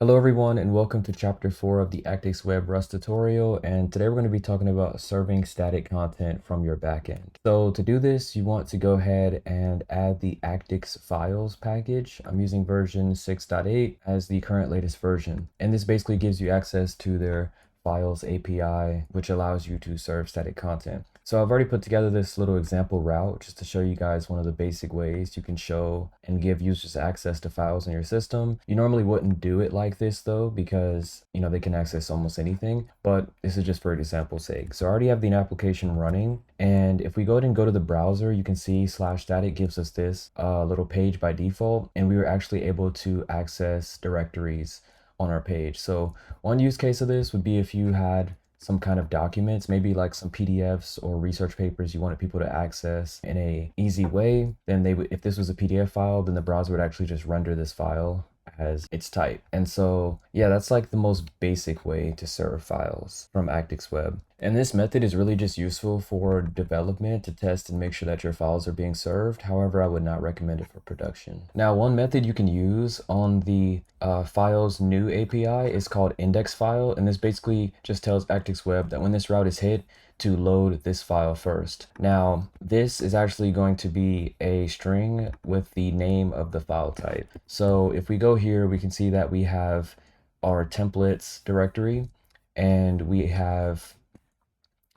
Hello everyone and welcome to chapter 4 of the Actix web Rust tutorial, and today we're going to be talking about serving static content from your backend. So to do this, you want to go ahead and add the Actix files package. I'm using version 6.8 as the current latest version, and this basically gives you access to their files API, which allows you to serve static content. So I've already put together this little example route just to show you guys one of the basic ways you can show and give users access to files in your system. You normally wouldn't do it like this though, because they can access almost anything, but this is just for example's sake. So I already have the application running, and if we go ahead and go to the browser, you can see /static gives us this little page by default, and we were actually able to access directories on our page. So one use case of this would be if you had some kind of documents, maybe like some PDFs or research papers you wanted people to access in a easy way, then they would, if this was a PDF file, then the browser would actually just render this file as its type. And so, yeah, that's like the most basic way to serve files from Actix Web. And this method is really just useful for development to test and make sure that your files are being served. However, I would not recommend it for production. Now, one method you can use on the files new API is called index file. And this basically just tells Actix Web that when this route is hit, to load this file first. Now, this is actually going to be a string with the name of the file type. So if we go here, we can see that we have our templates directory, and we have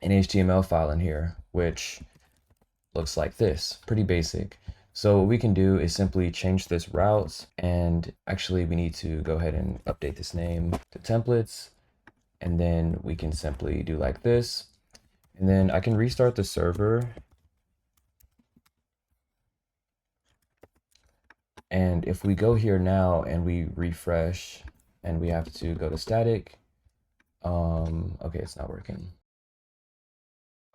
an HTML file in here, which looks like this, pretty basic. So what we can do is simply change this route, and actually we need to go ahead and update this name to templates, and then we can simply do like this. And then I can restart the server. And if we go here now and we refresh, and we have to go to static. Okay, it's not working.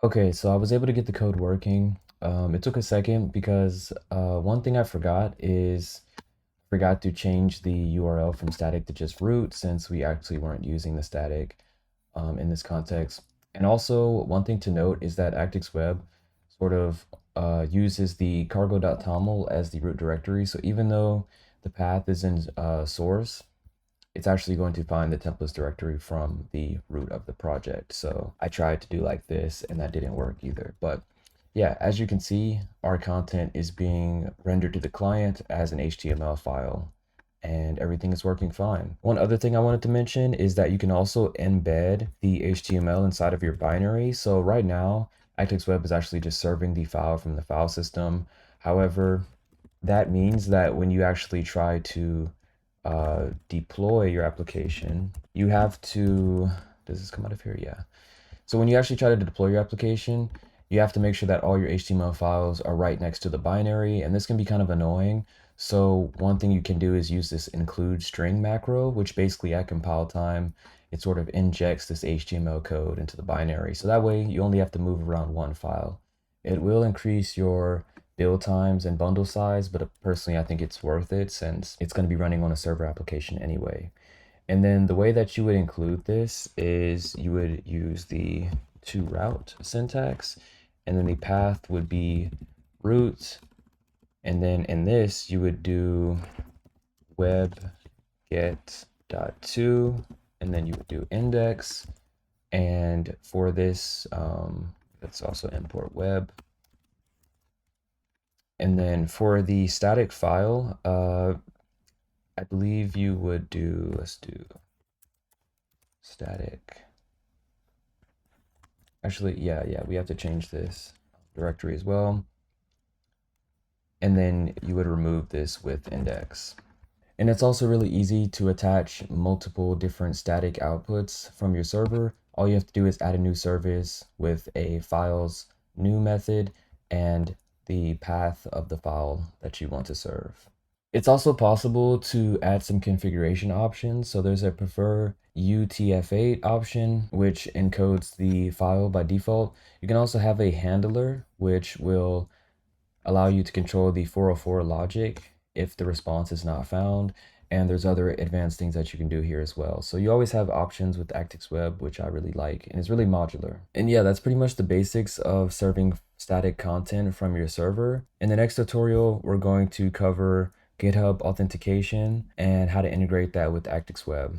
Okay, so I was able to get the code working. It took a second because one thing I forgot to change the URL from static to just root, since we actually weren't using the static in this context. And also, one thing to note is that Actix Web sort of uses the cargo.toml as the root directory. So even though the path is in source, it's actually going to find the templates directory from the root of the project. So I tried to do like this, and that didn't work either. But yeah, as you can see, our content is being rendered to the client as an HTML file, and everything is working fine. One other thing I wanted to mention is that you can also embed the HTML inside of your binary. So right now, Actix Web is actually just serving the file from the file system. However, that means that when you actually try to deploy your application, you have to, does this come out of here? Yeah. So when you actually try to deploy your application, you have to make sure that all your HTML files are right next to the binary, and this can be kind of annoying. So one thing you can do is use this include string macro, which basically at compile time, it sort of injects this HTML code into the binary. So that way you only have to move around one file. It will increase your build times and bundle size, but personally I think it's worth it since it's going to be running on a server application anyway. And then the way that you would include this is you would use the to route syntax, and then the path would be root, and then in this you would do web get .to, and then you would do index, and for this let's also import web. And then for the static file, I believe you would do, let's do static. Actually, yeah, we have to change this directory as well. And then you would remove this with index. And it's also really easy to attach multiple different static outputs from your server. All you have to do is add a new service with a files new method and the path of the file that you want to serve. It's also possible to add some configuration options. So there's a prefer UTF-8 option, which encodes the file by default. You can also have a handler, which will allow you to control the 404 logic if the response is not found. And there's other advanced things that you can do here as well. So you always have options with Actix Web, which I really like, and it's really modular. And yeah, that's pretty much the basics of serving static content from your server. In the next tutorial, we're going to cover GitHub authentication, and how to integrate that with Actix Web.